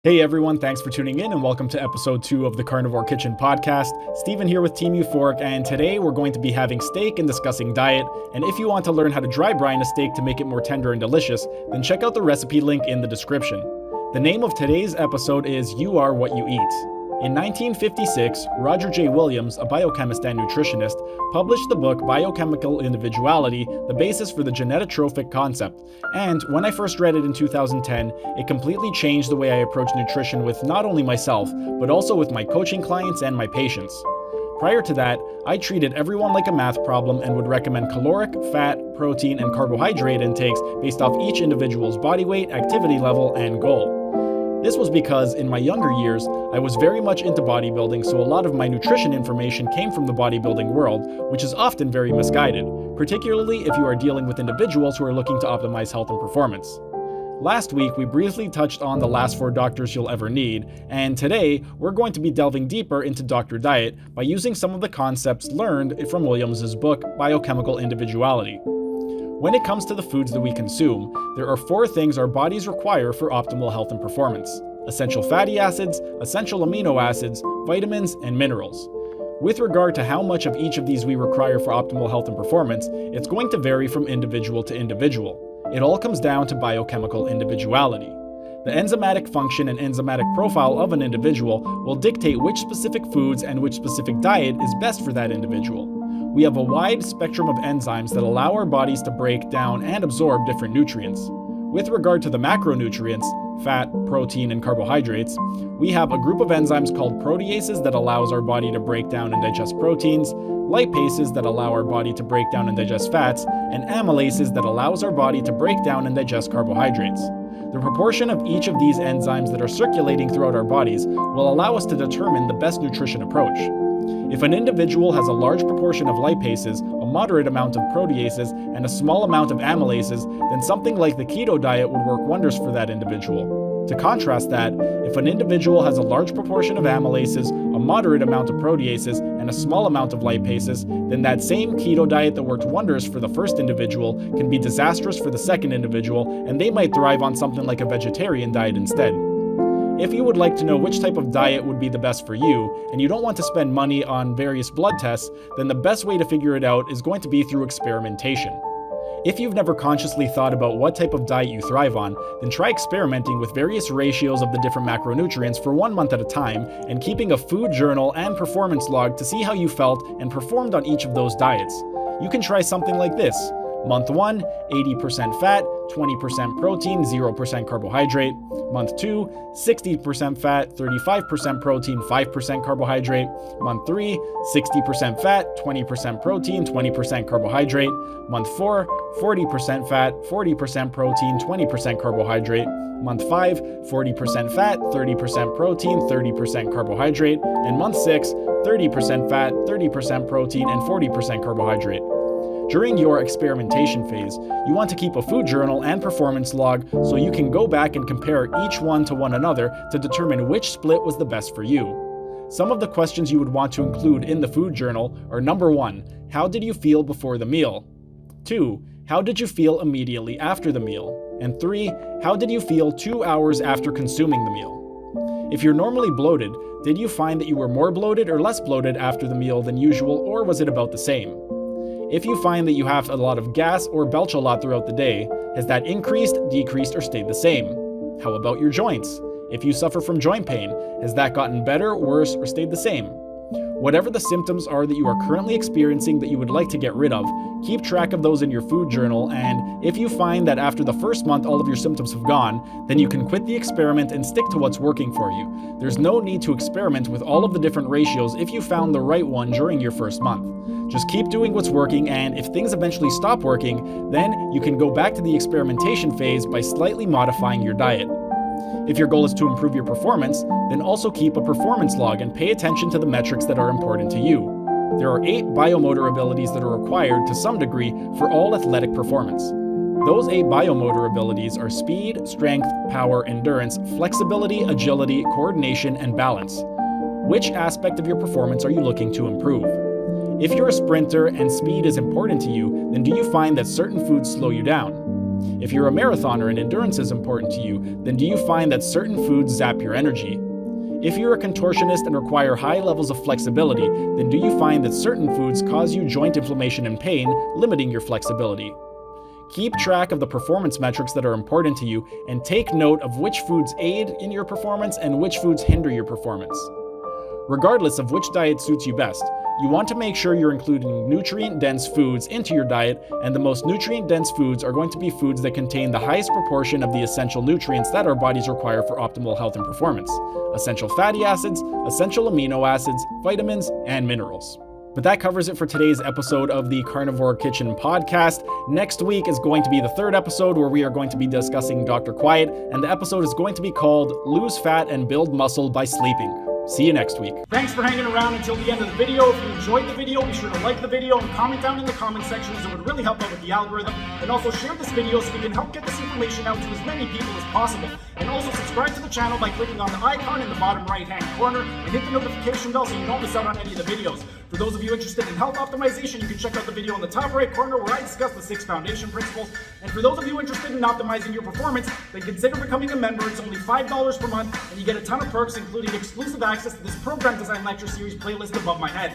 Hey everyone, thanks for tuning in and welcome to episode 2 of the Carnivore Kitchen podcast. Steven here with Team Euphoric, and today we're going to be having steak and discussing diet. And if you want to learn how to dry brine a steak to make it more tender and delicious, then check out the recipe link in the description. The name of today's episode is You Are What You Eat. In 1956, Roger J. Williams, a biochemist and nutritionist, published the book Biochemical Individuality, the basis for the genetotrophic concept. And when I first read it in 2010, it completely changed the way I approach nutrition with not only myself, but also with my coaching clients and my patients. Prior to that, I treated everyone like a math problem and would recommend caloric, fat, protein, and carbohydrate intakes based off each individual's body weight, activity level, and goal. This was because in my younger years, I was very much into bodybuilding, so a lot of my nutrition information came from the bodybuilding world, which is often very misguided, particularly if you are dealing with individuals who are looking to optimize health and performance. Last week, we briefly touched on the last 4 doctors you'll ever need, and today, we're going to be delving deeper into Dr. Diet by using some of the concepts learned from Williams' book, Biochemical Individuality. When it comes to the foods that we consume, there are 4 things our bodies require for optimal health and performance: essential fatty acids, essential amino acids, vitamins, and minerals. With regard to how much of each of these we require for optimal health and performance, it's going to vary from individual to individual. It all comes down to biochemical individuality. The enzymatic function and enzymatic profile of an individual will dictate which specific foods and which specific diet is best for that individual. We have a wide spectrum of enzymes that allow our bodies to break down and absorb different nutrients. With regard to the macronutrients, fat, protein, and carbohydrates, we have a group of enzymes called proteases that allows our body to break down and digest proteins, lipases that allow our body to break down and digest fats, and amylases that allows our body to break down and digest carbohydrates. The proportion of each of these enzymes that are circulating throughout our bodies will allow us to determine the best nutrition approach. If an individual has a large proportion of lipases, a moderate amount of proteases, and a small amount of amylases, then something like the keto diet would work wonders for that individual. To contrast that, if an individual has a large proportion of amylases, a moderate amount of proteases, and a small amount of lipases, then that same keto diet that worked wonders for the first individual can be disastrous for the second individual, and they might thrive on something like a vegetarian diet instead. If you would like to know which type of diet would be the best for you, and you don't want to spend money on various blood tests, then the best way to figure it out is going to be through experimentation. If you've never consciously thought about what type of diet you thrive on, then try experimenting with various ratios of the different macronutrients for 1 month at a time, and keeping a food journal and performance log to see how you felt and performed on each of those diets. You can try something like this. Month 1, 80% fat, 20% protein, 0% carbohydrate. Month 2, 60% fat, 35% protein, 5% carbohydrate. Month 3, 60% fat, 20% protein, 20% carbohydrate. Month 4, 40% fat, 40% protein, 20% carbohydrate. Month 5, 40% fat, 30% protein, 30% carbohydrate. And month 6, 30% fat, 30% protein, and 40% carbohydrate. During your experimentation phase, you want to keep a food journal and performance log so you can go back and compare each one to one another to determine which split was the best for you. Some of the questions you would want to include in the food journal are: number 1, how did you feel before the meal? 2, how did you feel immediately after the meal? And 3, how did you feel 2 hours after consuming the meal? If you're normally bloated, did you find that you were more bloated or less bloated after the meal than usual, or was it about the same? If you find that you have a lot of gas or belch a lot throughout the day, has that increased, decreased, or stayed the same? How about your joints? If you suffer from joint pain, has that gotten better, worse, or stayed the same? Whatever the symptoms are that you are currently experiencing that you would like to get rid of, keep track of those in your food journal, and if you find that after the first month all of your symptoms have gone, then you can quit the experiment and stick to what's working for you. There's no need to experiment with all of the different ratios if you found the right one during your first month. Just keep doing what's working, and if things eventually stop working, then you can go back to the experimentation phase by slightly modifying your diet. If your goal is to improve your performance, then also keep a performance log and pay attention to the metrics that are important to you. There are 8 biomotor abilities that are required to some degree for all athletic performance. Those 8 biomotor abilities are speed, strength, power, endurance, flexibility, agility, coordination, and balance. Which aspect of your performance are you looking to improve? If you're a sprinter and speed is important to you, then do you find that certain foods slow you down? If you're a marathoner and endurance is important to you, then do you find that certain foods zap your energy? If you're a contortionist and require high levels of flexibility, then do you find that certain foods cause you joint inflammation and pain, limiting your flexibility? Keep track of the performance metrics that are important to you and take note of which foods aid in your performance and which foods hinder your performance. Regardless of which diet suits you best, you want to make sure you're including nutrient-dense foods into your diet, and the most nutrient-dense foods are going to be foods that contain the highest proportion of the essential nutrients that our bodies require for optimal health and performance: essential fatty acids, essential amino acids, vitamins, and minerals. But that covers it for today's episode of the Carnivore Kitchen podcast. Next week is going to be the third episode where we are going to be discussing Dr. Quiet, and the episode is going to be called Lose Fat and Build Muscle by Sleeping. See you next week. Thanks for hanging around until the end of the video. If you enjoyed the video, be sure to like the video and comment down in the comment section, as it would really help out with the algorithm. And also share this video so we can help get this information out to as many people as possible. And also subscribe to the channel by clicking on the icon in the bottom right hand corner and hit the notification bell so you don't miss out on any of the videos. For those of you interested in health optimization, you can check out the video in the top right corner where I discuss the 6 foundation principles. And for those of you interested in optimizing your performance, then consider becoming a member. It's only $5 per month, and you get a ton of perks, including exclusive access to this program design lecture series playlist above my head.